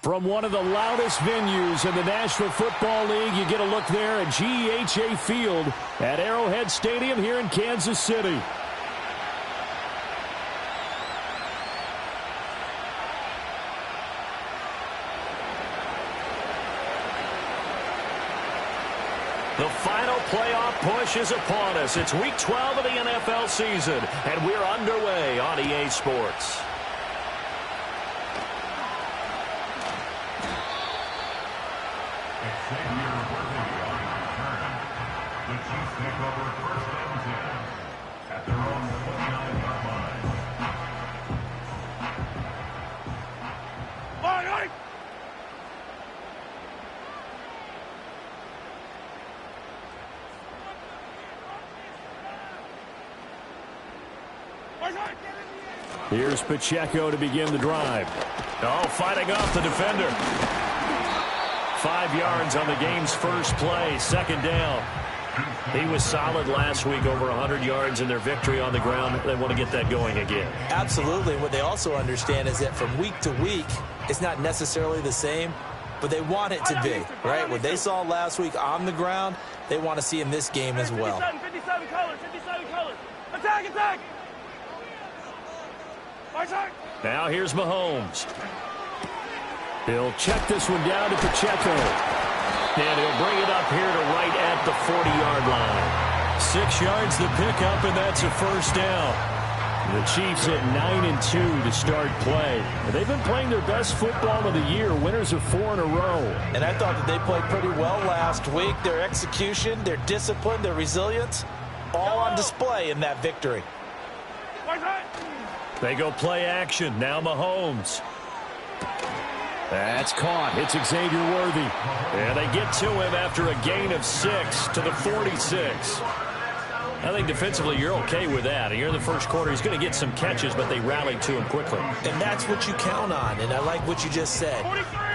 From one of the loudest venues in the National Football League, you get a look there at GEHA Field at Arrowhead Stadium here in Kansas City. The final playoff push is upon us. It's Week 12 of the NFL season, and we're underway on EA Sports. Here's Pacheco to begin the drive. Oh, fighting off the defender. 5 yards on the game's first play, second down. He was solid last week, over 100 yards in their victory on the ground. They want to get that going again. Absolutely. What they also understand is that from week to week, it's not necessarily the same, but they want it to be, right? What they saw last week on the ground, they want to see in this game as well. 57 colors, 57 colors. Attack, attack! Now here's Mahomes. He'll check this one down to Pacheco. And he'll bring it up here to right at the 40-yard line. 6 yards the pickup, and that's a first down. The Chiefs at 9-2 to start play. They've been playing their best football of the year. Winners of 4 in a row. And I thought that they played pretty well last week. Their execution, their discipline, their resilience, all on display in that victory. They go play action. Now Mahomes. That's caught. It's Xavier Worthy. And they get to him after a gain of 6 to the 46. I think defensively you're okay with that. Here in the first quarter, he's going to get some catches, but they rallied to him quickly. And that's what you count on, and I like what you just said.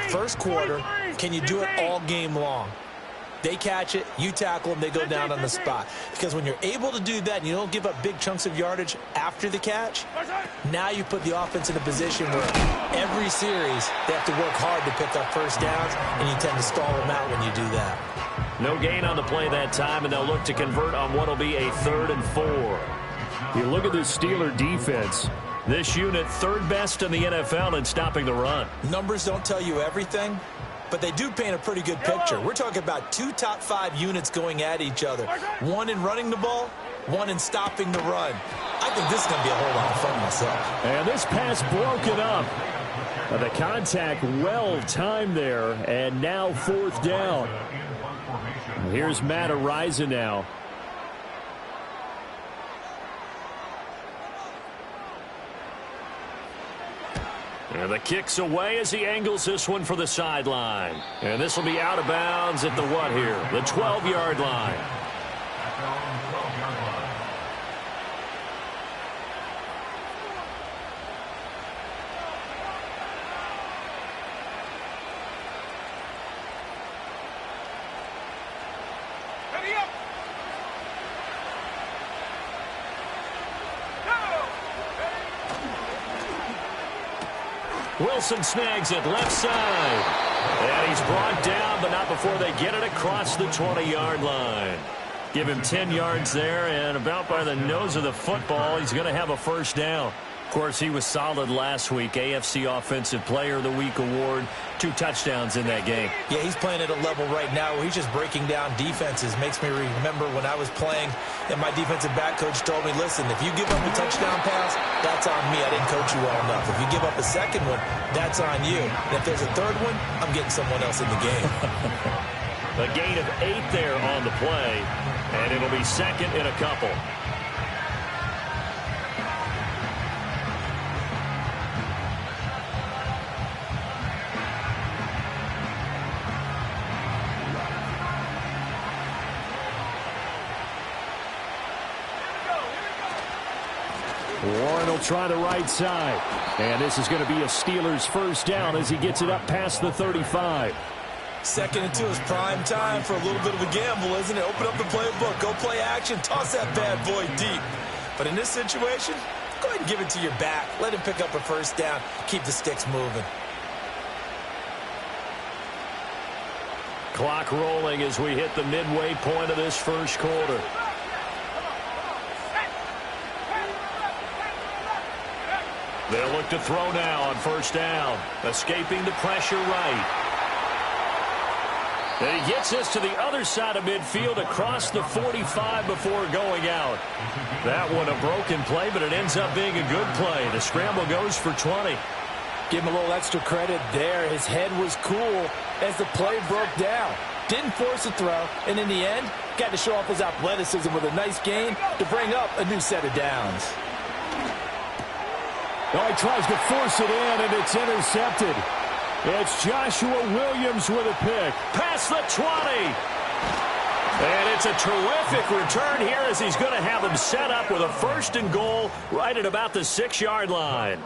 First quarter, can you do it all game long? They catch it, you tackle them, they go down on the spot. Because when you're able to do that and you don't give up big chunks of yardage after the catch, now you put the offense in a position where every series they have to work hard to pick up first downs, and you tend to stall them out when you do that. No gain on the play that time, and they'll look to convert on what will be a 3rd and 4. You look at this Steeler defense. This unit, 3rd best in the NFL in stopping the run. Numbers don't tell you everything, but they do paint a pretty good picture. We're talking about 2 top 5 units going at each other. One in running the ball, one in stopping the run. I think this is going to be a whole lot of fun myself. And this pass broken up. The contact well timed there, and now 4th down. Here's Matt Araiza now. And the kick's away as he angles this one for the sideline. And this will be out of bounds at the what here? The 12-yard line. Wilson snags it left side. And he's brought down, but not before they get it across the 20-yard line. Give him 10 yards there, and about by the nose of the football, he's going to have a first down. Of course, he was solid last week. AFC Offensive Player of the Week award. 2 touchdowns in that game. Yeah, he's playing at a level right now where he's just breaking down defenses. Makes me remember when I was playing, and my defensive back coach told me, listen, if you give up a touchdown pass, that's on me. I didn't coach you well enough. If you give up a second one, that's on you. And if there's a third one, I'm getting someone else in the game. A gain of 8 there on the play, and it'll be second in a couple. Warren will try the right side. And this is going to be a Steelers first down as he gets it up past the 35. 2nd and 2 is prime time for a little bit of a gamble, isn't it? Open up the playbook, go play action, toss that bad boy deep. But in this situation, go ahead and give it to your back. Let him pick up a first down, keep the sticks moving. Clock rolling as we hit the midway point of this first quarter. They'll look to throw now on first down. Escaping the pressure right. And he gets us to the other side of midfield across the 45 before going out. That one a broken play, but it ends up being a good play. The scramble goes for 20. Give him a little extra credit there. His head was cool as the play broke down. Didn't force a throw, and in the end, got to show off his athleticism with a nice gain to bring up a new set of downs. Oh, he tries to force it in, and it's intercepted. It's Joshua Williams with a pick. Past the 20. And it's a terrific return here as he's going to have him set up with a first and goal right at about the 6-yard line.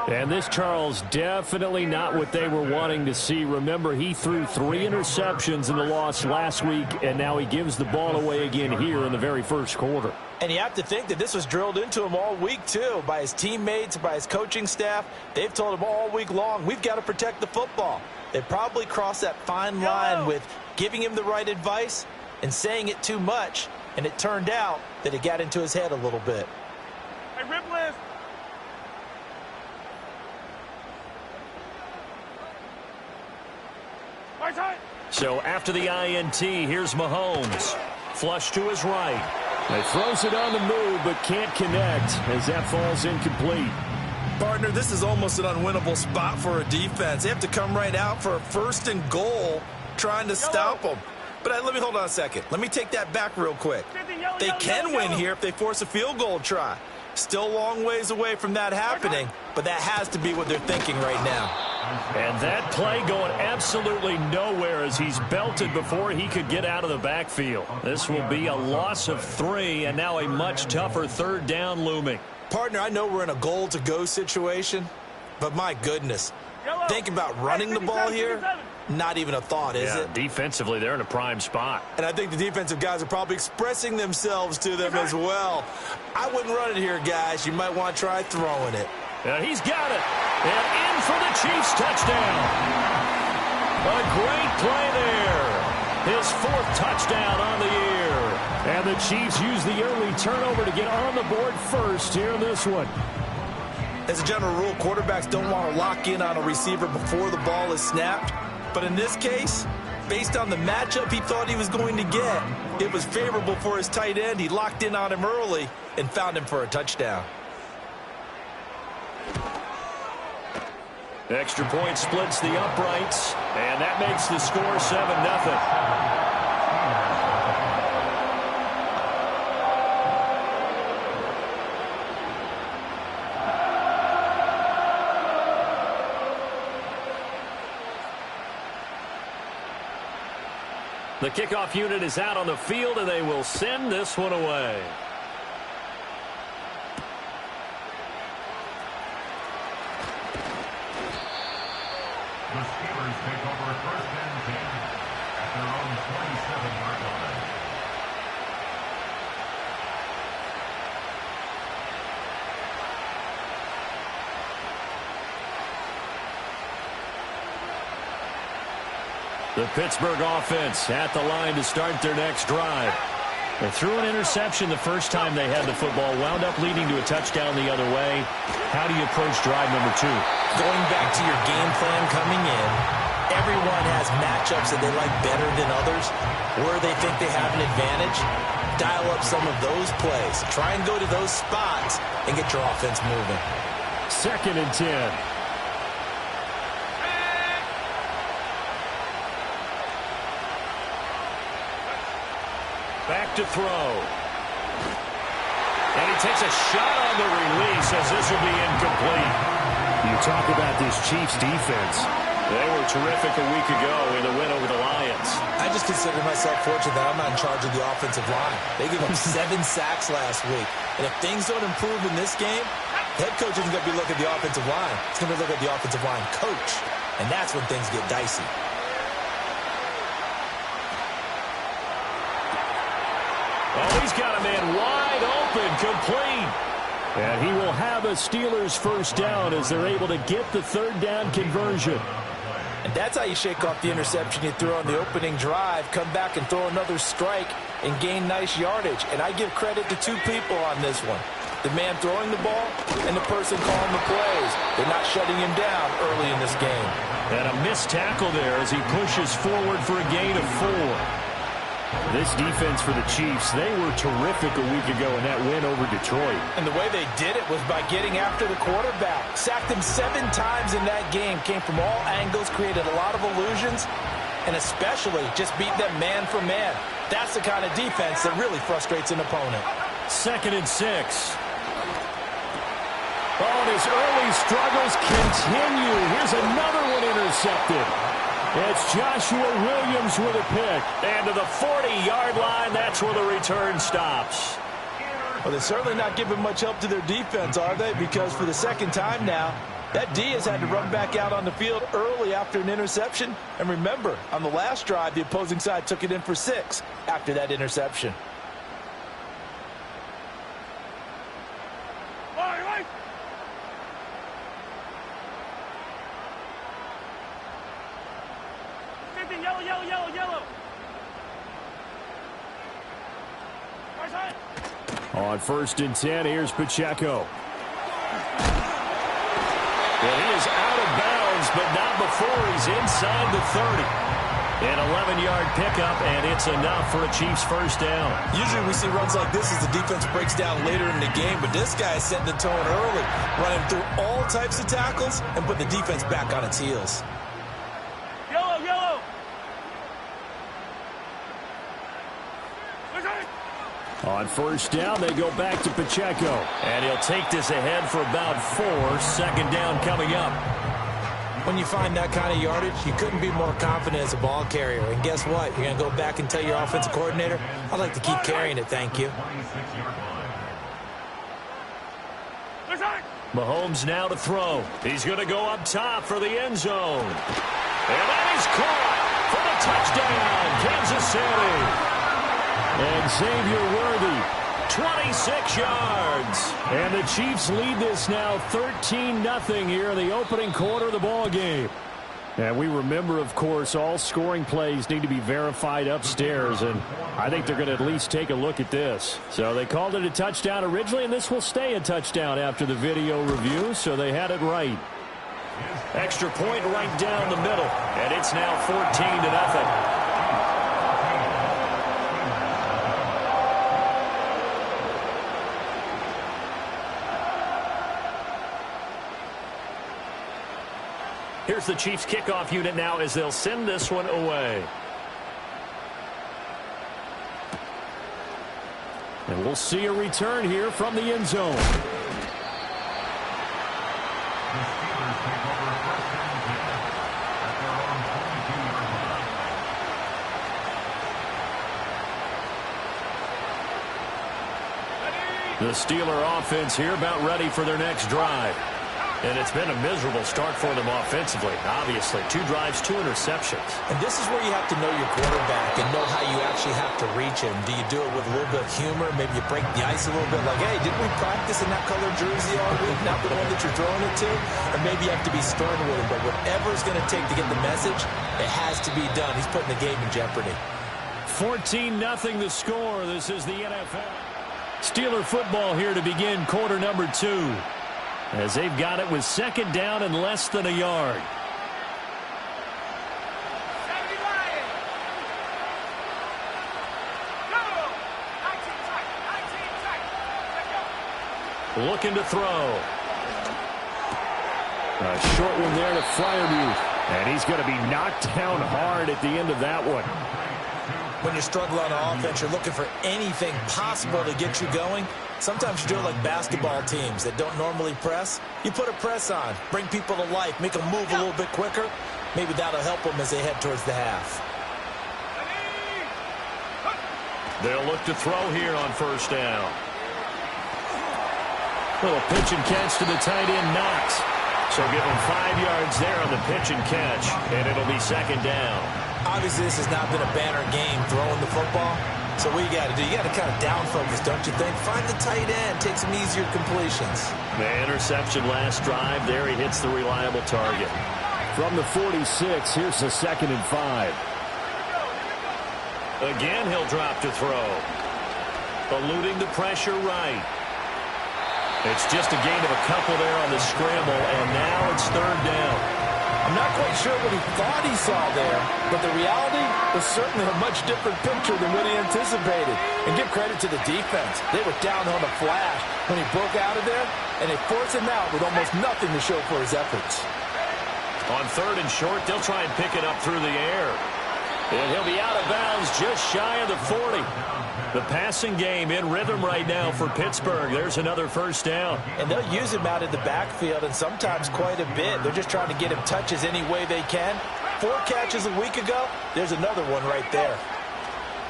And this, Charles, definitely not what they were wanting to see. Remember, he threw 3 interceptions in the loss last week, and now he gives the ball away again here in the very first quarter. And you have to think that this was drilled into him all week, too, by his teammates, by his coaching staff. They've told him all week long, we've got to protect the football. They probably crossed that fine line with giving him the right advice and saying it too much, and it turned out that it got into his head a little bit. Hey, rip list. Right side. So after the INT, here's Mahomes. Flush to his right. He throws it on the move, but can't connect as that falls incomplete. Partner, this is almost an unwinnable spot for a defense. They have to come right out for a first and goal trying to stop them. But let me hold on a second. Let me take that back real quick. They can win here if they force a field goal try. Still a long ways away from that happening, but that has to be what they're thinking right now. And that play going absolutely nowhere as he's belted before he could get out of the backfield. This will be a loss of 3 and now a much tougher third down looming. Partner, I know we're in a goal-to-go situation, but my goodness, think about running the ball here. Not even a thought, is it? Defensively, they're in a prime spot. And I think the defensive guys are probably expressing themselves to them as well. I wouldn't run it here, guys. You might want to try throwing it. And he's got it. And in for the Chiefs touchdown. A great play there. His 4th touchdown on the year. And the Chiefs use the early turnover to get on the board first here in this one. As a general rule, quarterbacks don't want to lock in on a receiver before the ball is snapped. But in this case, based on the matchup he thought he was going to get, it was favorable for his tight end. He locked in on him early and found him for a touchdown. Extra point splits the uprights, and that makes the score 7-0. The kickoff unit is out on the field, and they will send this one away. The Steelers take over first and 10 at their own 27-yard line. The Pittsburgh offense at the line to start their next drive. They threw an interception the first time they had the football, wound up leading to a touchdown the other way. How do you approach drive number 2? Going back to your game plan coming in, everyone has matchups that they like better than others, where they think they have an advantage. Dial up some of those plays. Try and go to those spots and get your offense moving. 2nd and 10. Back to throw. And he takes a shot on the release as this will be incomplete. You talk about this Chiefs defense. They were terrific a week ago in the win over the Lions. I just consider myself fortunate that I'm not in charge of the offensive line. They gave up 7 sacks last week. And if things don't improve in this game, head coach isn't going to be looking at the offensive line. He's going to be looking at the offensive line coach. And that's when things get dicey. Oh, he's got a man wide open, complete. And he will have a Steelers first down as they're able to get the 3rd down conversion. And that's how you shake off the interception you threw on the opening drive, come back and throw another strike and gain nice yardage. And I give credit to two people on this one. The man throwing the ball and the person calling the plays. They're not shutting him down early in this game. And a missed tackle there as he pushes forward for a gain of 4. This defense for the Chiefs, they were terrific a week ago in that win over Detroit. And the way they did it was by getting after the quarterback. Sacked him 7 times in that game. Came from all angles, created a lot of illusions, and especially just beat them man for man. That's the kind of defense that really frustrates an opponent. 2nd and 6. Oh, and his early struggles continue. Here's another one intercepted. It's Joshua Williams with a pick. And to the 40-yard line, that's where the return stops. Well, they're certainly not giving much help to their defense, are they? Because for the second time now, that D has had to run back out on the field early after an interception. And remember, on the last drive, the opposing side took it in for 6 after that interception. Yellow. On 1st and 10, here's Pacheco. Well, he is out of bounds, but not before he's inside the 30. An 11-yard pickup, and it's enough for a Chiefs first down. Usually we see runs like this as the defense breaks down later in the game, but this guy is setting the tone early, running through all types of tackles and put the defense back on its heels. Yellow. On 1st down, they go back to Pacheco. And he'll take this ahead for about 4. 2nd down coming up. When you find that kind of yardage, you couldn't be more confident as a ball carrier. And guess what? You're going to go back and tell your offensive coordinator, I'd like to keep carrying it, thank you. Mahomes now to throw. He's going to go up top for the end zone. And that is caught for the touchdown, Kansas City. And Xavier Worthy, 26 yards. And the Chiefs lead this now 13-0 here in the opening quarter of the ball game. And we remember, of course, all scoring plays need to be verified upstairs, and I think they're going to at least take a look at this. So they called it a touchdown originally, and this will stay a touchdown after the video review, so they had it right. Extra point right down the middle, and it's now 14-0. Here's the Chiefs kickoff unit now as they'll send this one away. And we'll see a return here from the end zone. The Steeler offense here about ready for their next drive. And it's been a miserable start for them offensively, obviously. 2 drives, 2 interceptions. And this is where you have to know your quarterback and know how you actually have to reach him. Do you do it with a little bit of humor? Maybe you break the ice a little bit like, hey, didn't we practice in that color jersey all week? Not the one that you're throwing it to? Or maybe you have to be stern with him. But whatever it's going to take to get the message, it has to be done. He's putting the game in jeopardy. 14-0 the score. This is the NFL. Steeler football here to begin quarter number 2. As they've got it with 2nd down and less than a yard. Looking to throw. A short one there to Freiermuth. And he's going to be knocked down hard at the end of that one. When you're struggling on offense, you're looking for anything possible to get you going. Sometimes you do it like basketball teams that don't normally press. You put a press on, bring people to life, make them move a little bit quicker. Maybe that'll help them as they head towards the half. They'll look to throw here on 1st down. Little pitch and catch to the tight end, Knox. So give him 5 yards there on the pitch and catch, and it'll be 2nd down. Obviously, this has not been a banner game throwing the football. So what you got to do, you got to kind of down focus, don't you think? Find the tight end, take some easier completions. The interception last drive, there he hits the reliable target. From the 46, here's a 2nd and 5. Again, he'll drop to throw. Eluding the pressure right. It's just a gain of a couple there on the scramble, and now it's 3rd down. I'm not quite sure what he thought he saw there, but the reality was certainly a much different picture than what he anticipated. And give credit to the defense. They were down on a flash when he broke out of there, and they forced him out with almost nothing to show for his efforts. On 3rd and short, they'll try and pick it up through the air. And he'll be out of bounds just shy of the 40. The passing game in rhythm right now for Pittsburgh. There's another 1st down. And they'll use him out in the backfield, and sometimes quite a bit. They're just trying to get him touches any way they can. 4 catches a week ago. There's another one right there.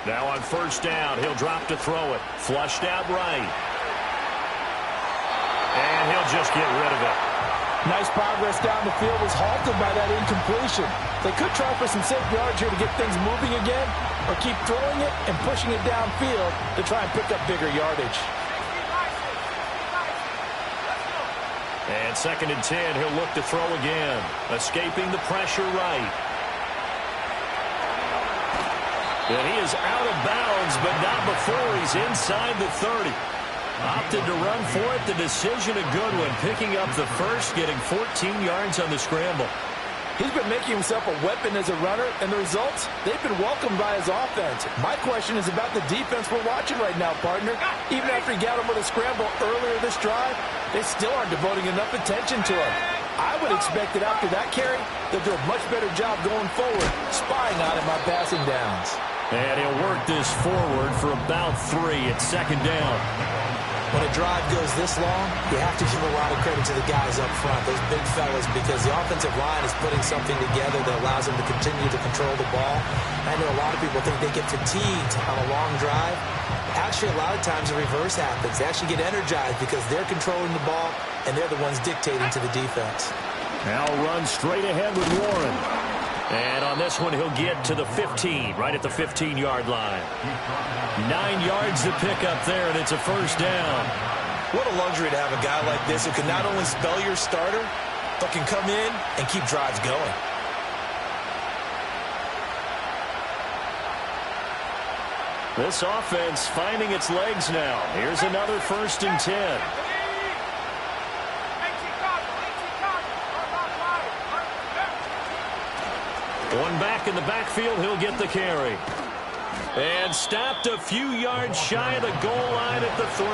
Now on 1st down, he'll drop to throw it. Flushed out right. And he'll just get rid of it. Nice progress down the field was halted by that incompletion. They could try for some safe yards here to get things moving again, or keep throwing it and pushing it downfield to try and pick up bigger yardage. And 2nd and 10, he'll look to throw again. Escaping the pressure right. And he is out of bounds, but not before he's inside the 30. Opted to run for it. The decision a good one. Picking up the 1st, getting 14 yards on the scramble. He's been making himself a weapon as a runner, and the results, they've been welcomed by his offense. My question is about the defense we're watching right now, partner. Even after he got him with a scramble earlier this drive, they still aren't devoting enough attention to him. I would expect that after that carry, they'll do a much better job going forward, spying on him on passing downs. And he'll work this forward for about 3 at 2nd down. When a drive goes this long, you have to give a lot of credit to the guys up front, those big fellas, because the offensive line is putting something together that allows them to continue to control the ball. I know a lot of people think they get fatigued on a long drive. Actually, a lot of times the reverse happens. They actually get energized because they're controlling the ball, and they're the ones dictating to the defense. Now run straight ahead with Warren. And on this one, he'll get to the 15, right at the 15-yard line. 9 yards to pick up there, and it's a 1st down. What a luxury to have a guy like this who can not only spell your starter, but can come in and keep drives going. This offense finding its legs now. Here's another 1st and 10. One back in the backfield, he'll get the carry. And stopped a few yards shy of the goal line at the 3.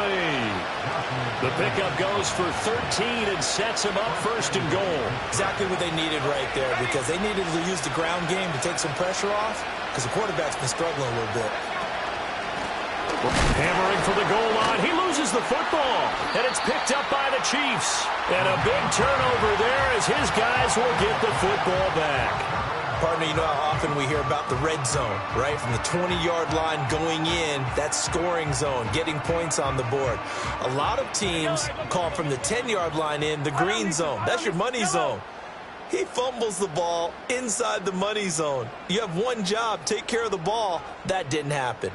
The pickup goes for 13 and sets him up 1st and goal. Exactly what they needed right there, because they needed to use the ground game to take some pressure off, because the quarterback's been struggling a little bit. Hammering for the goal line. He loses the football, and it's picked up by the Chiefs. And a big turnover there as his guys will get the football back. Partner, you know how often we hear about the red zone, right? From the 20-yard line going in, that scoring zone, getting points on the board. A lot of teams call from the 10-yard line in the green zone. That's your money zone. He fumbles the ball inside the money zone. You have one job, take care of the ball. That didn't happen.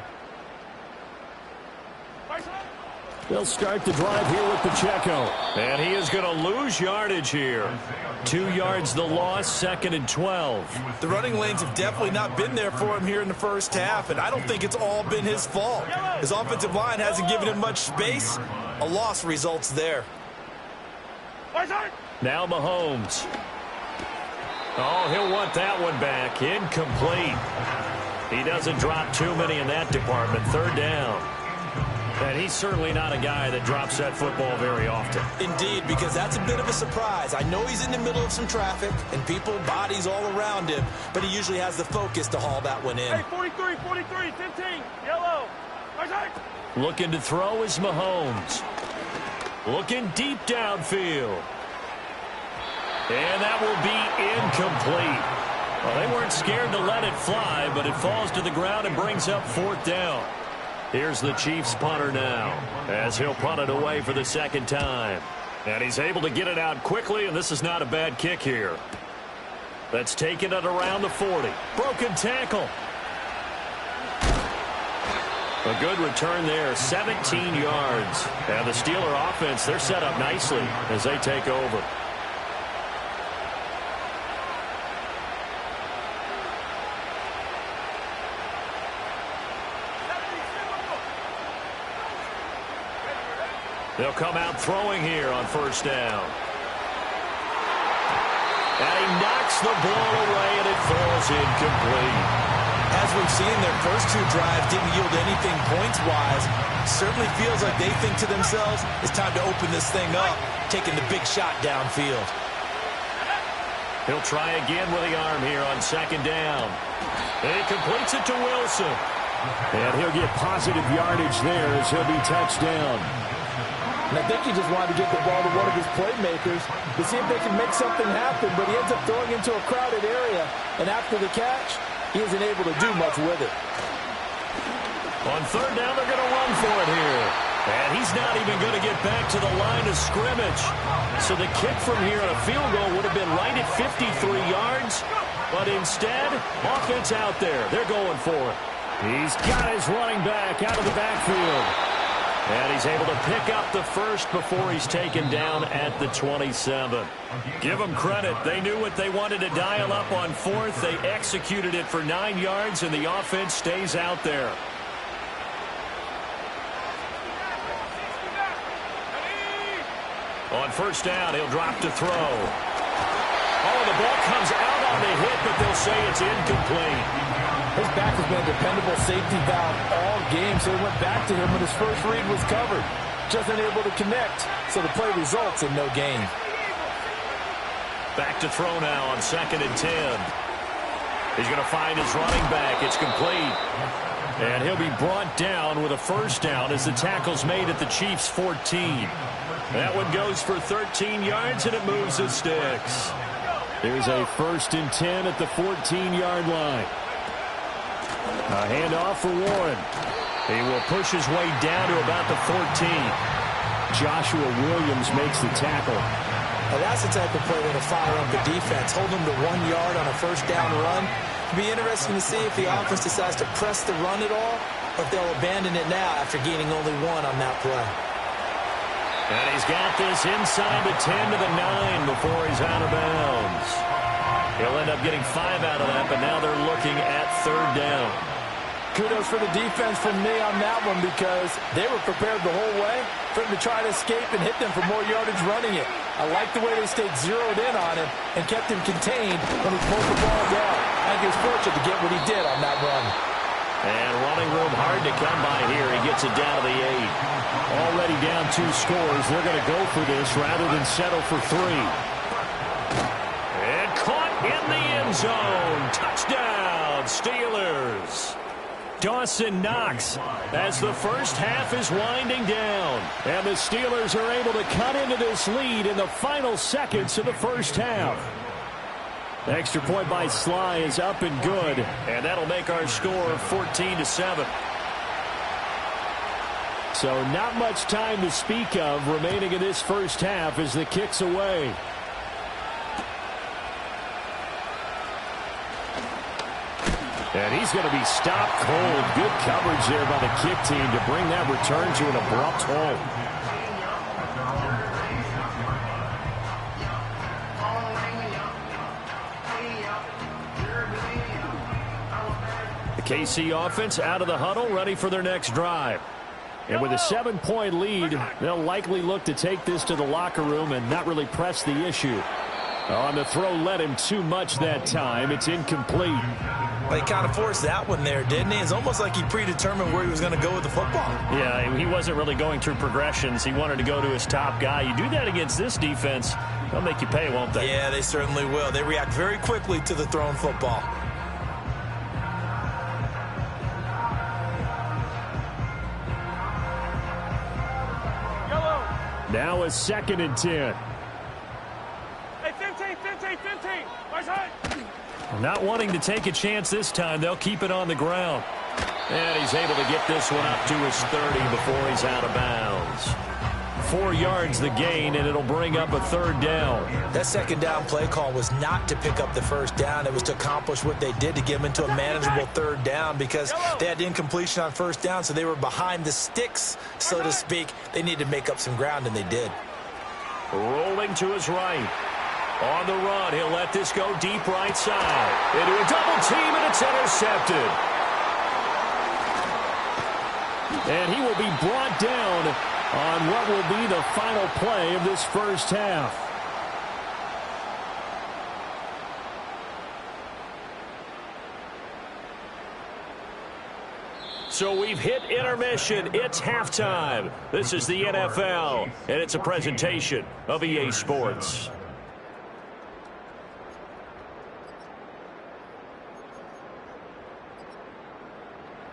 They'll start the drive here with Pacheco. And he is going to lose yardage here. 2 yards the loss, 2nd and 12. The running lanes have definitely not been there for him here in the 1st half, and I don't think it's all been his fault. His offensive line hasn't given him much space. A loss results there. Now Mahomes. Oh, he'll want that one back. Incomplete. He doesn't drop too many in that department. 3rd down. And he's certainly not a guy that drops that football very often. Indeed, because that's a bit of a surprise. I know he's in the middle of some traffic and people, bodies all around him, but he usually has the focus to haul that one in. Hey, 43, 15, yellow. Looking to throw is Mahomes. Looking deep downfield. And that will be incomplete. Well, they weren't scared to let it fly, but it falls to the ground and brings up 4th down. Here's the Chiefs punter now, as he'll punt it away for the 2nd time. And he's able to get it out quickly, and this is not a bad kick here. That's taken it around the 40. Broken tackle. A good return there, 17 yards. And the Steeler offense, they're set up nicely as they take over. They'll come out throwing here on first down. And he knocks the ball away, and it falls incomplete. As we've seen, their first two drives didn't yield anything points-wise. Certainly feels like they think to themselves, it's time to open this thing up, taking the big shot downfield. He'll try again with the arm here on second down. And he completes it to Wilson. And he'll get positive yardage there as he'll be touched down. And I think he just wanted to get the ball to one of his playmakers to see if they can make something happen, but he ends up throwing into a crowded area. And after the catch, he isn't able to do much with it. On third down, they're going to run for it here. And he's not even going to get back to the line of scrimmage. So the kick from here on a field goal would have been right at 53 yards. But instead, offense out there. They're going for it. He's got his running back out of the backfield. And he's able to pick up the first before he's taken down at the 27. Give them credit. They knew what they wanted to dial up on fourth. They executed it for 9 yards, and the offense stays out there. On first down, he'll drop to throw. Oh, the ball comes out on the hit, but they'll say it's incomplete. His back has been a dependable safety valve all game, so he went back to him when his first read was covered. Just unable to connect, so the play results in no gain. Back to throw now on second and 10. He's going to find his running back. It's complete. And he'll be brought down with a first down as the tackle's made at the Chiefs' 14. That one goes for 13 yards, and it moves the sticks. There's a first and 10 at the 14-yard line. A handoff for Warren. He will push his way down to about the 14. Joshua Williams makes the tackle. Now that's the type of play that'll fire up the defense. Hold them to 1 yard on a first down run. It'll be interesting to see if the offense decides to press the run at all, or if they'll abandon it now after gaining only 1 on that play. And he's got this inside the 10 to the 9 before he's out of bounds. He'll end up getting 5 out of that, but now they're looking at third down. Kudos for the defense from me on that one, because they were prepared the whole way for him to try to escape and hit them for more yardage running it. I like the way they stayed zeroed in on him and kept him contained when he pulled the ball down. I think he was fortunate to get what he did on that run. And running room hard to come by here. He gets it down to the 8. Already down 2 scores. They're going to go for this rather than settle for 3. And caught in the end zone. Touchdown, Steelers. Dawson Knox as the first half is winding down. And the Steelers are able to cut into this lead in the final seconds of the first half. The extra point by Sly is up and good. And that'll make our score 14-7. So not much time to speak of remaining in this first half as the kick's away. And he's going to be stopped cold. Good coverage there by the kick team to bring that return to an abrupt halt. The KC offense out of the huddle, ready for their next drive. And with a 7-point lead, they'll likely look to take this to the locker room and not really press the issue. On the throw, led him too much that time. It's incomplete. Well, he kind of forced that one there, didn't he? It's almost like he predetermined where he was going to go with the football. Yeah, he wasn't really going through progressions. He wanted to go to his top guy. You do that against this defense, they'll make you pay, won't they? Yeah, they certainly will. They react very quickly to the thrown football. Now a 2nd and 10. Hey, 15. Where's Hunt? Not wanting to take a chance this time, they'll keep it on the ground. And he's able to get this one up to his 30 before he's out of bounds. 4 yards the gain, and it'll bring up a third down. That second down play call was not to pick up the first down. It was to accomplish what they did to get them into a manageable third down, because they had incompletion on first down, so they were behind the sticks, so to speak. They needed to make up some ground, and they did. Rolling to his right. On the run, he'll let this go deep right side. Into a double team, and it's intercepted. And he will be brought down on what will be the final play of this first half. So we've hit intermission. It's halftime. This is the NFL, and it's a presentation of EA Sports.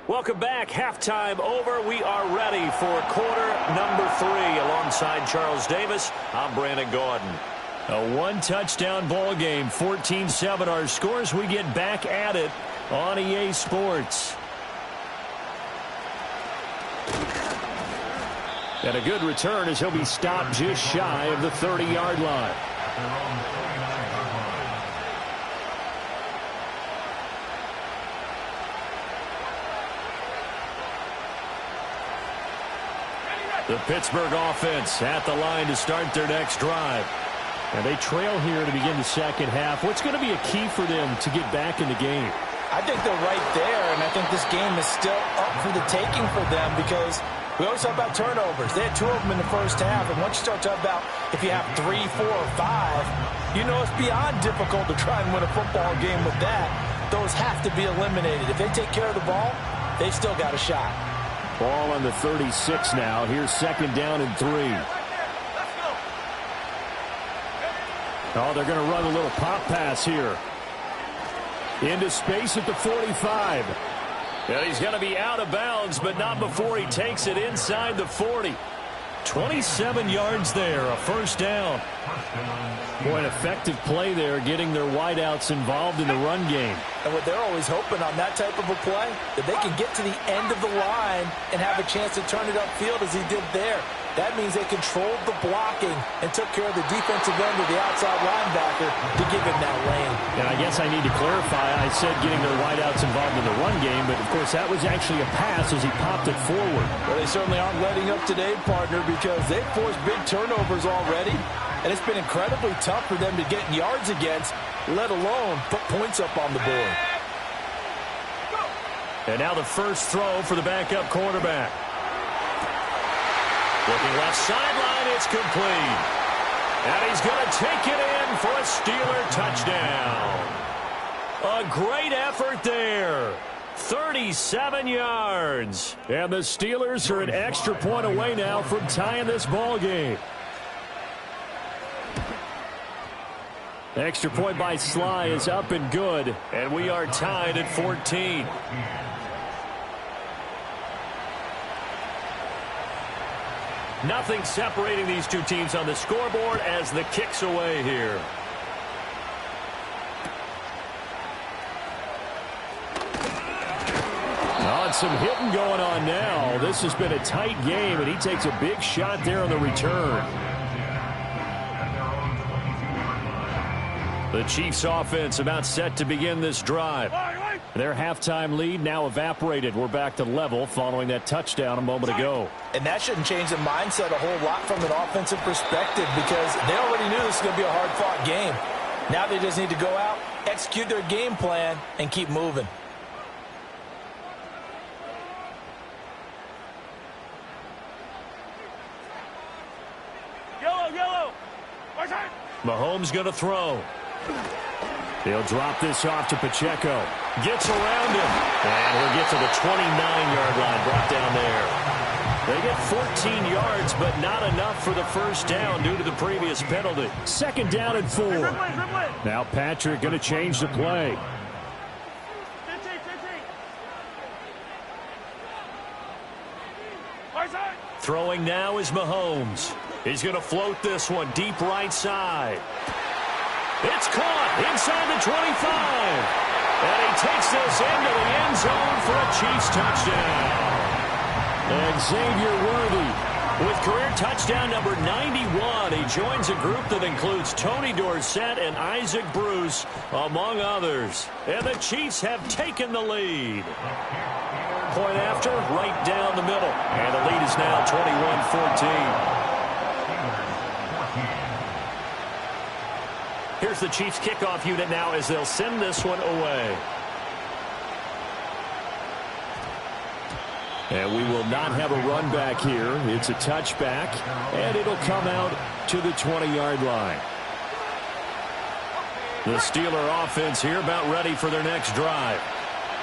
Welcome back. Halftime over. We are ready for quarter number 3. Alongside Charles Davis, I'm Brandon Gordon. A one-touchdown ball game, 14-7 our scores. We get back at it on EA Sports. And a good return as he'll be stopped just shy of the 30-yard line. The Pittsburgh offense at the line to start their next drive. And they trail here to begin the second half. What's going to be a key for them to get back in the game? I think they're right there, and I think this game is still up for the taking for them because we always talk about turnovers. They had 2 of them in the first half, and once you start talking about if you have 3, 4, or 5, you know it's beyond difficult to try and win a football game with that. Those have to be eliminated. If they take care of the ball, they've still got a shot. Ball on the 36 now. Here's second down and 3. Oh, they're going to run a little pop pass here. Into space at the 45. And he's going to be out of bounds, but not before he takes it inside the 40. 27 yards there, a first down. Boy, an effective play there, getting their wideouts involved in the run game. And what they're always hoping on that type of a play, that they can get to the end of the line and have a chance to turn it upfield as he did there. That means they controlled the blocking and took care of the defensive end of the outside linebacker to give him that lane. And I guess I need to clarify, I said getting their wideouts involved in the run game, but of course that was actually a pass as he popped it forward. Well, they certainly aren't letting up today, partner, because they've forced big turnovers already, and it's been incredibly tough for them to get yards against, let alone put points up on the board. And now the first throw for the backup quarterback. Looking left sideline, it's complete. And he's going to take it in for a Steeler touchdown. A great effort there. 37 yards. And the Steelers are an extra point away now from tying this ball game. Extra point by Sly is up and good. And we are tied at 14. Nothing separating these two teams on the scoreboard as the kick's away here. Oh, some hitting going on now. This has been a tight game, and he takes a big shot there on the return. The Chiefs offense about set to begin this drive. Their halftime lead now evaporated. We're back to level following that touchdown a moment ago. And that shouldn't change the mindset a whole lot from an offensive perspective because they already knew this was going to be a hard-fought game. Now they just need to go out, execute their game plan, and keep moving. Yellow. Mahomes going to throw. He'll drop this off to Pacheco. Gets around him. And he'll get to the 29-yard line, brought down there. They get 14 yards, but not enough for the first down due to the previous penalty. Second down and 4. Now Patrick going to change the play. 15. Throwing now is Mahomes. He's going to float this one deep right side. It's caught inside the 25. And he takes this into the end zone for a Chiefs touchdown. And Xavier Worthy with career touchdown number 91. He joins a group that includes Tony Dorsett and Isaac Bruce, among others. And the Chiefs have taken the lead. Point after, right down the middle. And the lead is now 21-14. Here's the Chiefs kickoff unit now as they'll send this one away. And we will not have a run back here. It's a touchback, and it'll come out to the 20-yard line. The Steeler offense here about ready for their next drive.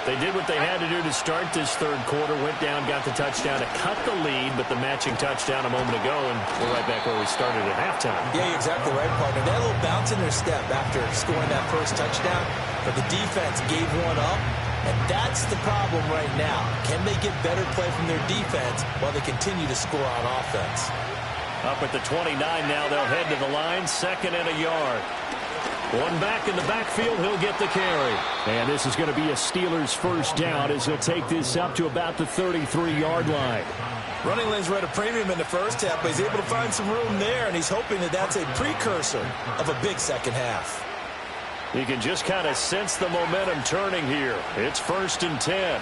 They did what they had to do to start this third quarter, went down, got the touchdown to cut the lead, but the matching touchdown a moment ago, and we're right back where we started at halftime. Yeah, you're exactly right, partner. They had a little bounce in their step after scoring that first touchdown, but the defense gave one up, and that's the problem right now. Can they get better play from their defense while they continue to score on offense? Up at the 29 now, they'll head to the line, 2nd and a yard. One back in the backfield, he'll get the carry. And this is going to be a Steelers first down as he'll take this up to about the 33-yard line. Running lanes were at a premium in the first half, but he's able to find some room there, and he's hoping that that's a precursor of a big second half. You can just kind of sense the momentum turning here. It's 1st and 10.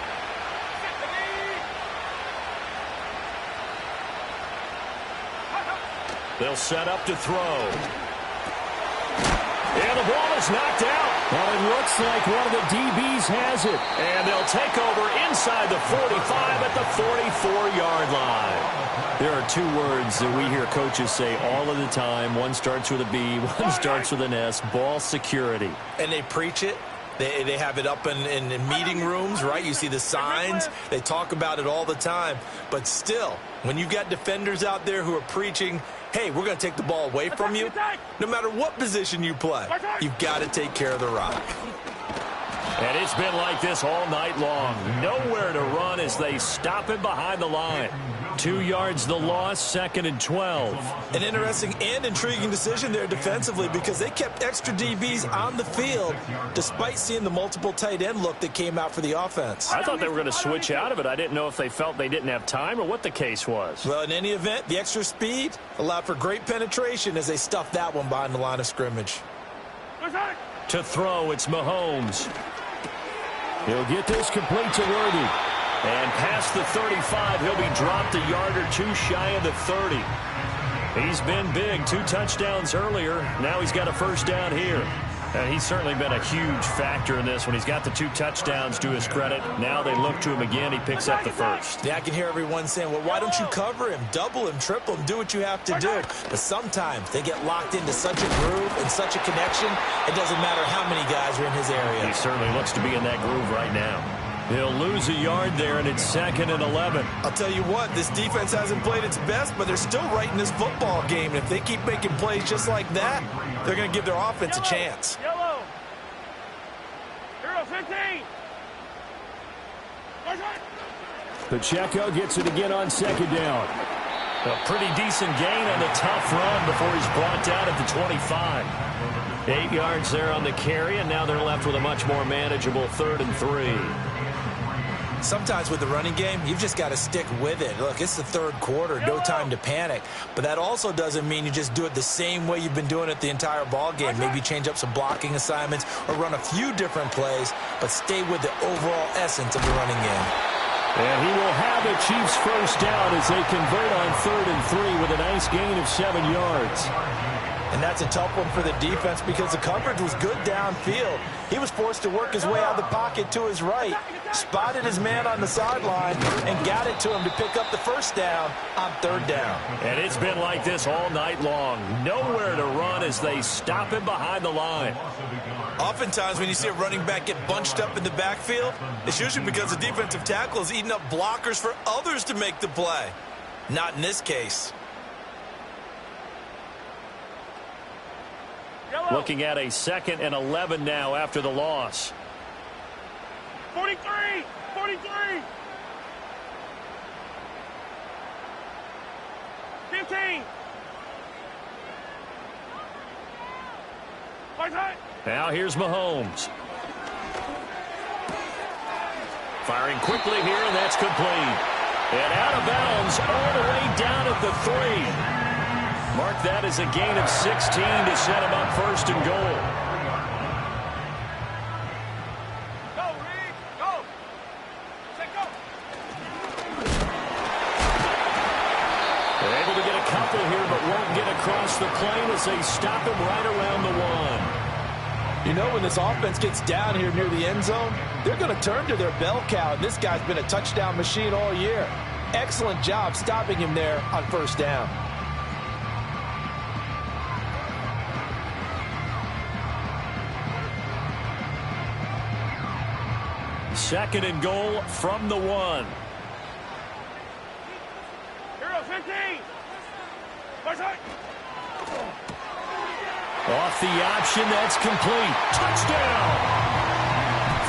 They'll set up to throw. And the ball is knocked out. Well, it looks like one of the DBs has it. And they'll take over inside the 45 at the 44-yard line. There are 2 words that we hear coaches say all of the time. One starts with a B, one starts with an S, ball security. And they preach it. They have it up in meeting rooms, right? You see the signs. They talk about it all the time. But still, when you got defenders out there who are preaching, hey, we're going to take the ball away from you, no matter what position you play, you've got to take care of the rock. And it's been like this all night long. Nowhere to run as they stop him behind the line. 2 yards the loss, 2nd and 12. An interesting and intriguing decision there defensively because they kept extra DBs on the field despite seeing the multiple tight end look that came out for the offense. I thought they were going to switch out of it. I didn't know if they felt they didn't have time or what the case was. Well, in any event, the extra speed allowed for great penetration as they stuffed that one behind the line of scrimmage. To throw, it's Mahomes. He'll get this complete to Worthy. And past the 35, he'll be dropped a yard or 2 shy of the 30. He's been big. 2 touchdowns earlier. Now he's got a first down here. And he's certainly been a huge factor in this when he's got the 2 touchdowns to his credit. Now they look to him again. He picks up the first. Yeah, I can hear everyone saying, well, why don't you cover him, double him, triple him, do what you have to do. But sometimes they get locked into such a groove and such a connection, it doesn't matter how many guys are in his area. He certainly looks to be in that groove right now. He'll lose a yard there, and it's 2nd and 11. I'll tell you what, this defense hasn't played its best, but they're still right in this football game. And if they keep making plays just like that, they're going to give their offense a chance. Yellow. Hero 15. Pacheco gets it again on 2nd down. A pretty decent gain on the tough run before he's brought down at the 25. 8 yards there on the carry, and now they're left with a much more manageable 3rd and 3. Sometimes with the running game, you've just got to stick with it. Look, it's the 3rd quarter, no time to panic. But that also doesn't mean you just do it the same way you've been doing it the entire ball game. Maybe change up some blocking assignments or run a few different plays, but stay with the overall essence of the running game. And he will have the Chiefs first down as they convert on 3rd and 3 with a nice gain of 7 yards. And that's a tough one for the defense because the coverage was good downfield. He was forced to work his way out of the pocket to his right, spotted his man on the sideline, and got it to him to pick up the first down on 3rd down. And it's been like this all night long. Nowhere to run as they stop him behind the line. Oftentimes when you see a running back get bunched up in the backfield, it's usually because the defensive tackle is eating up blockers for others to make the play. Not in this case. Looking at a 2nd and 11 now after the loss. 43! 43! 15! Now here's Mahomes. Firing quickly here, and that's complete. And out of bounds all the way down at the 3. Mark that as a gain of 16 to set him up 1st and goal. Go, Reed! Go! Set, go! They're able to get a couple here, but won't get across the plane as they stop him right around the 1. You know, when this offense gets down here near the end zone, they're going to turn to their bell cow. And this guy's been a touchdown machine all year. excellent job stopping him there on first down. Second and goal from the 1. Hero 15. Right side. Off the option, that's complete. Touchdown!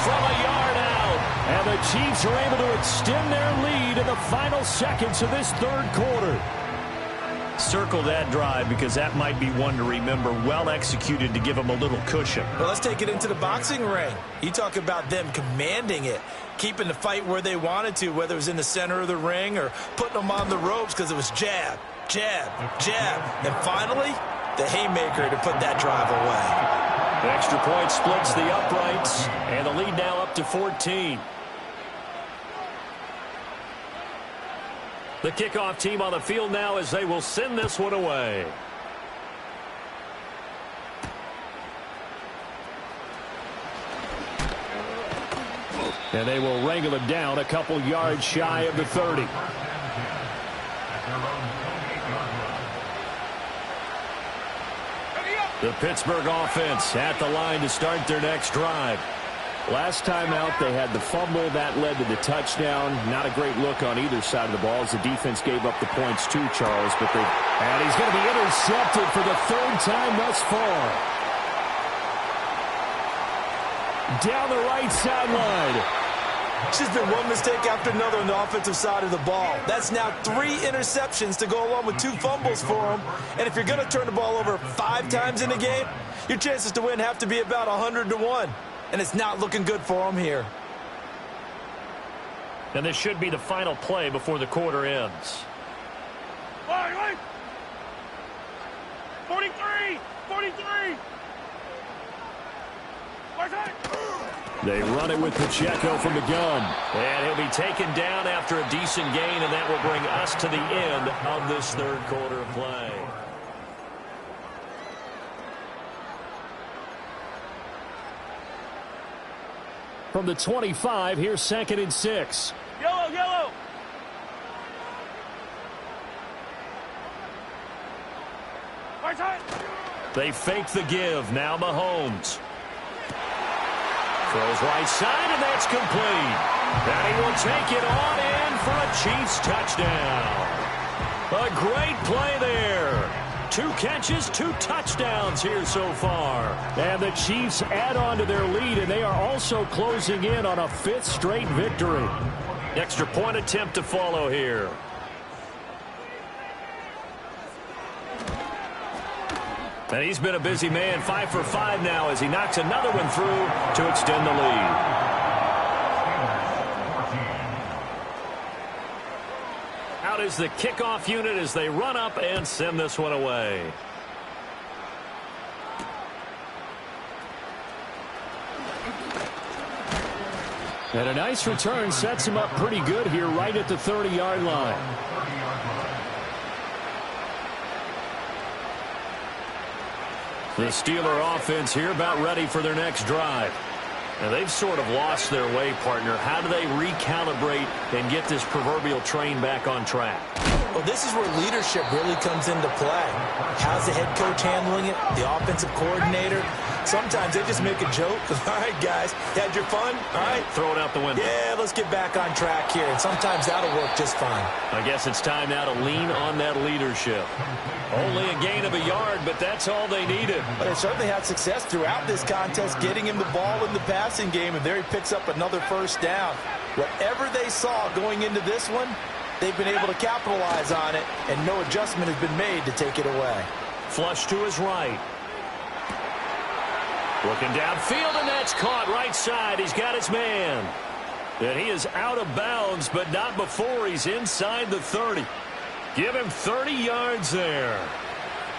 From a yard out. And the Chiefs are able to extend their lead in the final seconds of this third quarter. Circle that drive because that might be one to remember. Well executed to give them a little cushion. Well, let's take it into the boxing ring. You talk about them commanding it, keeping the fight where they wanted to, whether it was in the center of the ring or putting them on the ropes because it was jab, jab, jab. And finally, the haymaker to put that drive away. The extra point splits the uprights, and the lead now up to 14. The kickoff team on the field now as they will send this one away. And they will wrangle it down a couple yards shy of the 30. The Pittsburgh offense at the line to start their next drive. Last time out, they had the fumble. That led to the touchdown. Not a great look on either side of the ball as the defense gave up the points too, Charles. And he's going to be intercepted for the third time thus far. Down the right sideline. It's just been one mistake after another on the offensive side of the ball. That's now 3 interceptions to go along with 2 fumbles for him. And if you're going to turn the ball over 5 times in a game, your chances to win have to be about 100-1. And it's not looking good for him here. And this should be the final play before the quarter ends. 43! 43! Right side. They run it with Pacheco from the gun. And he'll be taken down after a decent gain, and that will bring us to the end of this third quarter of play. From the 25, here's 2nd and 6. Yellow, yellow. Right side. They fake the give. Now Mahomes. Throws right side, and that's complete. And he will take it on in for a Chiefs touchdown. A great play there. 2 catches, 2 touchdowns here so far. And the Chiefs add on to their lead, and they are also closing in on a 5th straight victory. Extra point attempt to follow here. And he's been a busy man, 5 for 5 now as he knocks another one through to extend the lead. Out is the kickoff unit as they run up and send this one away. And a nice return sets him up pretty good here right at the 30-yard line. The Steeler offense here about ready for their next drive. And they've sort of lost their way, partner. How do they recalibrate and get this proverbial train back on track? Well, this is where leadership really comes into play. How's the head coach handling it? The offensive coordinator? Sometimes they just make a joke. All right, guys, you had your fun? All right. Throw it out the window. Yeah, let's get back on track here. And sometimes that'll work just fine. I guess it's time now to lean on that leadership. Only a gain of a yard, but that's all they needed. But they certainly had success throughout this contest, getting him the ball in the passing game, and there he picks up another first down. Whatever they saw going into this one, they've been able to capitalize on it, and no adjustment has been made to take it away. Flush to his right. Looking downfield, and that's caught right side. He's got his man. And he is out of bounds, but not before he's inside the 30. Give him 30 yards there.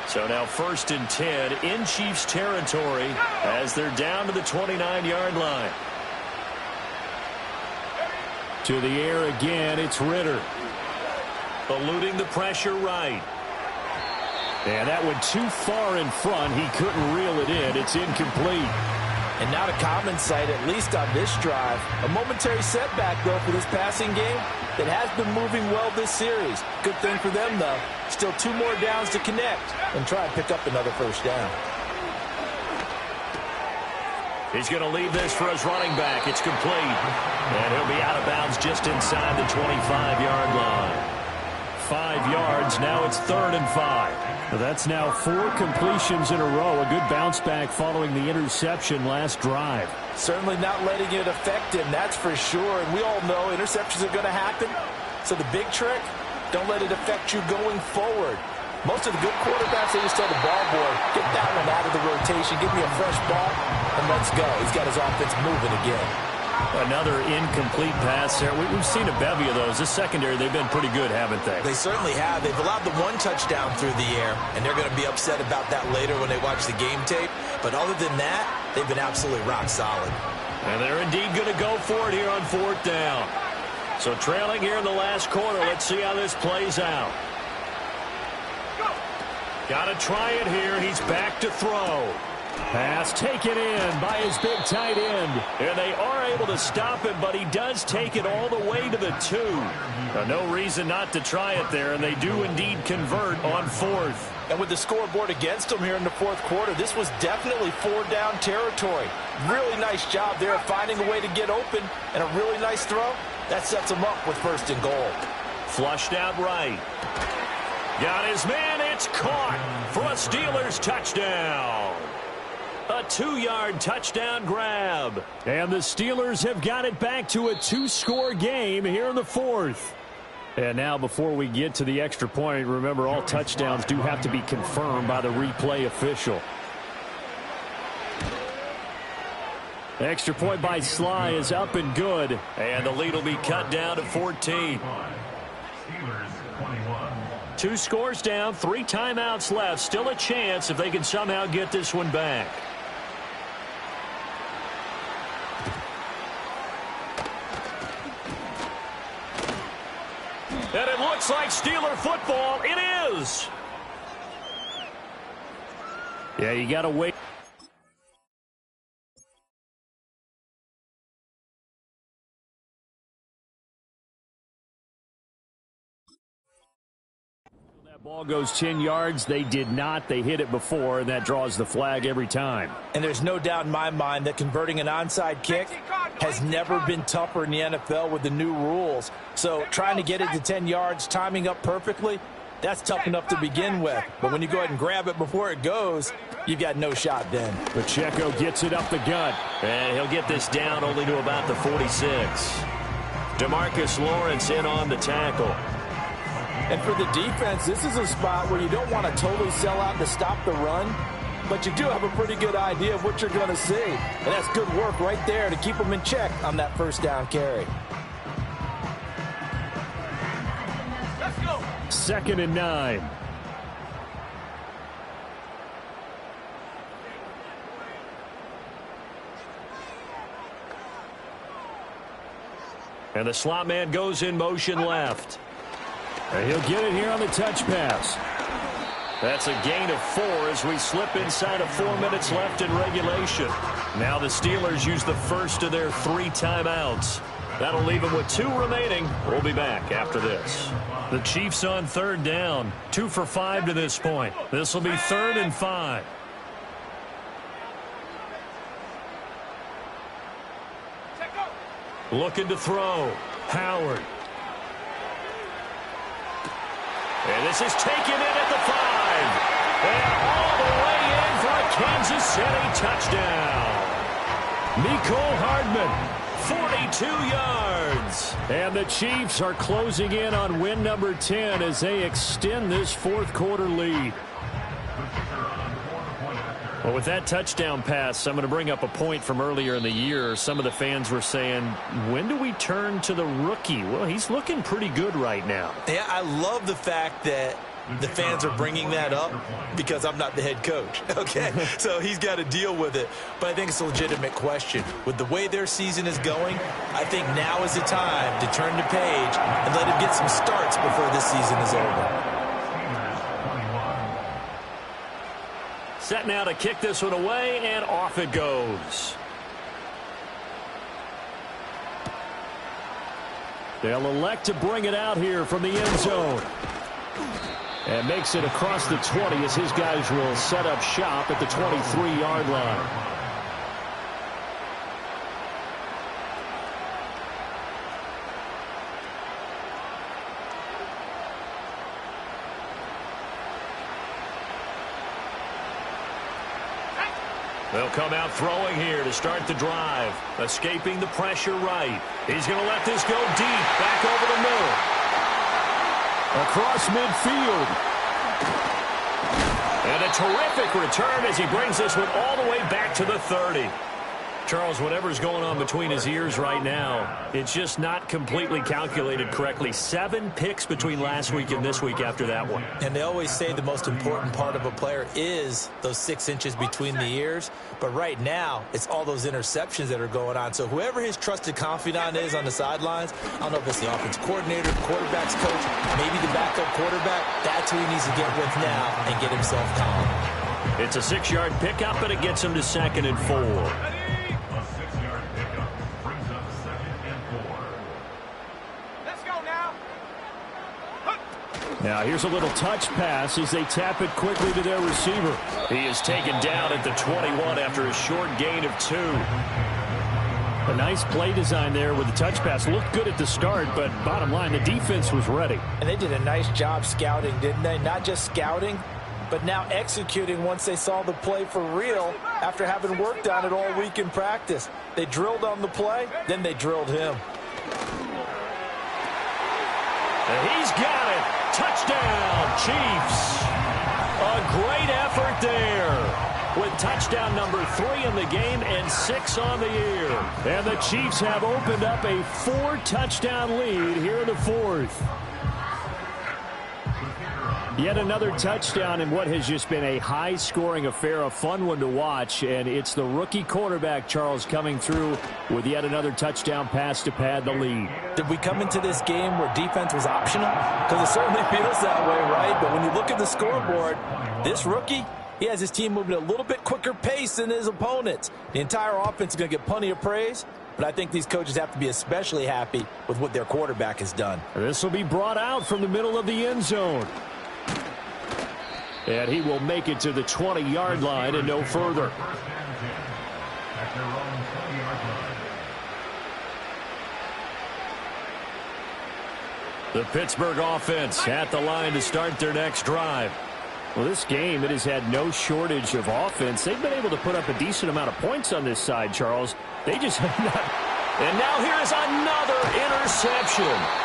So now 1st and 10 in Chiefs territory as they're down to the 29-yard line. To the air again, it's Ritter. Eluding the pressure right. And that went too far in front. He couldn't reel it in. It's incomplete. And not a common sight, at least on this drive. A momentary setback, though, for this passing game that has been moving well this series. Good thing for them, though. Still 2 more downs to connect and try and pick up another first down. He's going to leave this for his running back. It's complete. And he'll be out of bounds just inside the 25-yard line. 5 yards. Now it's 3rd and 5. That's now 4 completions in a row. A good bounce back following the interception last drive. Certainly not letting it affect him, that's for sure. And we all know interceptions are going to happen. So the big trick, don't let it affect you going forward. Most of the good quarterbacks, they just tell the ball boy, get that one out of the rotation, give me a fresh ball, and let's go. He's got his offense moving again. Another incomplete pass there. We've seen a bevy of those. This secondary, they've been pretty good, haven't they? They certainly have. They've allowed the 1 touchdown through the air, and they're going to be upset about that later when they watch the game tape. But other than that, they've been absolutely rock solid. And they're indeed going to go for it here on 4th down. So trailing here in the last quarter. Let's see how this plays out. Got to try it here. He's back to throw. Pass taken in by his big tight end. And they are able to stop him, but he does take it all the way to the 2. No reason not to try it there, and they do indeed convert on 4th. And with the scoreboard against them here in the 4th quarter, this was definitely 4-down territory. Really nice job there of finding a way to get open, and a really nice throw. That sets them up with 1st and goal. Flushed out right. Got his man. It's caught for a Steelers touchdown. A 2-yard touchdown grab. And the Steelers have got it back to a 2-score game here in the 4th. And now before we get to the extra point, remember all touchdowns do have to be confirmed by the replay official. Extra point by Sly is up and good. And the lead will be cut down to 14. 2 scores down, 3 timeouts left. Still a chance if they can somehow get this one back. And it looks like Steeler football. It is. Yeah, you got to wait. That ball goes 10 yards. They did not. They hit it before, and that draws the flag every time. And there's no doubt in my mind that converting an onside kick has never been tougher in the NFL with the new rules. So trying to get it to 10 yards, timing up perfectly, that's tough enough to begin with. But when you go ahead and grab it before it goes, you've got no shot then. Pacheco gets it up the gut. And he'll get this down only to about the 46. DeMarcus Lawrence in on the tackle. And for the defense, this is a spot where you don't want to totally sell out to stop the run, but you do have a pretty good idea of what you're going to see. And that's good work right there to keep them in check on that 1st down carry. Let's go. 2nd and 9. And the slot man goes in motion left. And he'll get it here on the touch pass. That's a gain of 4 as we slip inside of 4 minutes left in regulation. Now the Steelers use the first of their 3 timeouts. That'll leave them with 2 remaining. We'll be back after this. The Chiefs on 3rd down. 2 for 5 to this point. This will be 3rd and 5. Looking to throw. Howard. And this is taken in at the 5. And all the way in for a Kansas City touchdown. Mecole Hardman. 42 yards. And the Chiefs are closing in on win number 10 as they extend this 4th quarter lead. Well, with that touchdown pass, I'm going to bring up a point from earlier in the year. Some of the fans were saying, when do we turn to the rookie? Well, he's looking pretty good right now. Yeah, I love the fact that the fans are bringing that up because I'm not the head coach, okay? So he's got to deal with it. But I think it's a legitimate question. With the way their season is going, I think now is the time to turn the page and let him get some starts before this season is over. Set now to kick this one away, and off it goes. They'll elect to bring it out here from the end zone. And makes it across the 20 as his guys will set up shop at the 23-yard line. They'll come out throwing here to start the drive. Escaping the pressure right. He's going to let this go deep. Back over the middle. Across midfield. And a terrific return as he brings this one all the way back to the 30. Charles, whatever's going on between his ears right now, it's just not completely calculated correctly. 7 picks between last week and this week after that one. And they always say the most important part of a player is those 6 inches between the ears. But right now, it's all those interceptions that are going on. So whoever his trusted confidant is on the sidelines, I don't know if it's the offensive coordinator, the quarterback's coach, maybe the backup quarterback, that's who he needs to get with now and get himself calm. It's a 6-yard pickup, and it gets him to 2nd and 4. Now here's a little touch pass as they tap it quickly to their receiver. He is taken down at the 21 after a short gain of 2. A nice play design there with the touch pass. Looked good at the start, but bottom line, the defense was ready. And they did a nice job scouting, didn't they? Not just scouting, but now executing once they saw the play for real after having worked on it all week in practice. They drilled on the play, then they drilled him. And he's got it. Touchdown, Chiefs. A great effort there with touchdown number 3 in the game and 6 on the year. And the Chiefs have opened up a 4-touchdown lead here in the 4th. Yet another touchdown in what has just been a high-scoring affair, a fun one to watch. And it's the rookie quarterback, Charles, coming through with yet another touchdown pass to pad the lead. Did we come into this game where defense was optional? Because it certainly feels that way, right? But when you look at the scoreboard, this rookie, he has his team moving at a little bit quicker pace than his opponents. The entire offense is going to get plenty of praise, but I think these coaches have to be especially happy with what their quarterback has done. This will be brought out from the middle of the end zone. And he will make it to the 20-yard line and no further. The Pittsburgh offense at the line to start their next drive. Well, this game, it has had no shortage of offense. They've been able to put up a decent amount of points on this side, Charles. They just have not. And now here is another interception.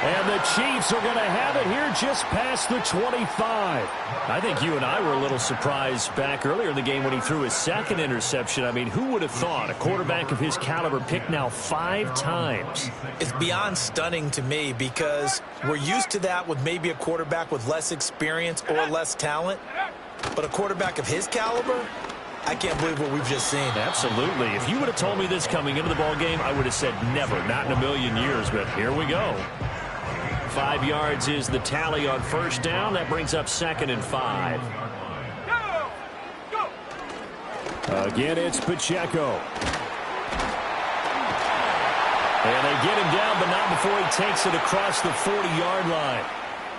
And the Chiefs are going to have it here just past the 25. I think you and I were a little surprised back earlier in the game when he threw his 2nd interception. I mean, who would have thought a quarterback of his caliber picked now 5 times? It's beyond stunning to me because we're used to that with maybe a quarterback with less experience or less talent. But a quarterback of his caliber, I can't believe what we've just seen. Absolutely. If you would have told me this coming into the ball game, I would have said never, not in a million years. But here we go. 5 yards is the tally on first down. That brings up 2nd and 5. Again, it's Pacheco. And they get him down, but not before he takes it across the 40-yard line.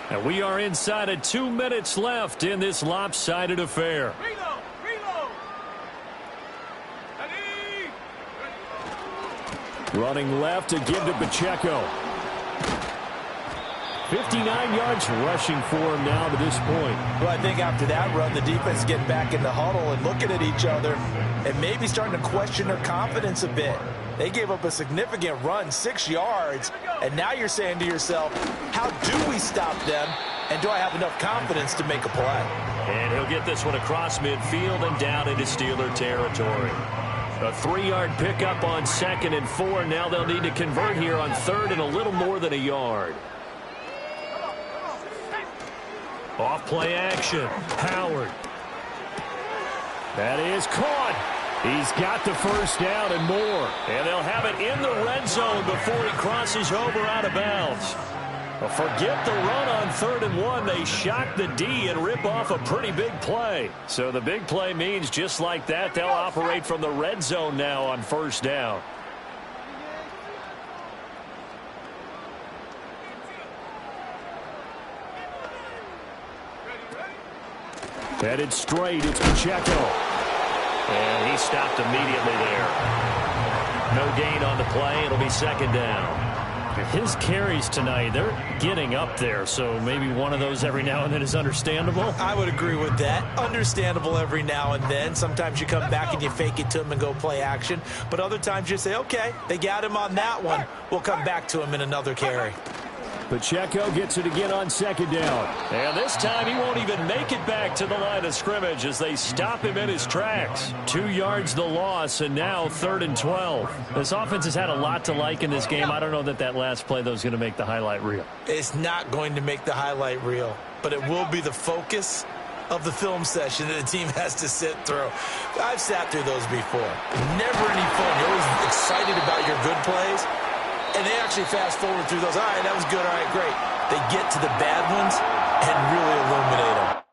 And we are inside of 2 minutes left in this lopsided affair. Running left to give to Pacheco. 59 yards rushing for him now to this point. Well, I think after that run, the defense is getting back in the huddle and looking at each other and maybe starting to question their confidence a bit. They gave up a significant run, 6 yards, and now you're saying to yourself, how do we stop them, and do I have enough confidence to make a play? And he'll get this one across midfield and down into Steeler territory. A 3-yard pickup on 2nd and 4. Now they'll need to convert here on 3rd and a little more than a yard. Off play action. Howard. That is caught. He's got the first down and more. And they'll have it in the red zone before he crosses over out of bounds. Well, forget the run on 3rd and 1. They shock the D and rip off a pretty big play. So the big play means just like that, they'll operate from the red zone now on first down. Headed straight, it's Pacheco. And he stopped immediately there. No gain on the play. It'll be second down. His carries tonight, they're getting up there, so maybe one of those every now and then is understandable. I would agree with that. Understandable every now and then. Sometimes you come back and you fake it to him and go play action. But other times you say, okay, they got him on that one. We'll come back to him in another carry. Pacheco gets it again on second down. And this time he won't even make it back to the line of scrimmage as they stop him in his tracks. 2 yards the loss, and now 3rd and 12. This offense has had a lot to like in this game. I don't know that last play, though, is going to make the highlight reel. It's not going to make the highlight reel, but it will be the focus of the film session that the team has to sit through. I've sat through those before. Never any fun. You're always excited about your good plays. And they actually fast forward through those. All right, that was good. All right, great. They get to the bad ones and really illuminate them.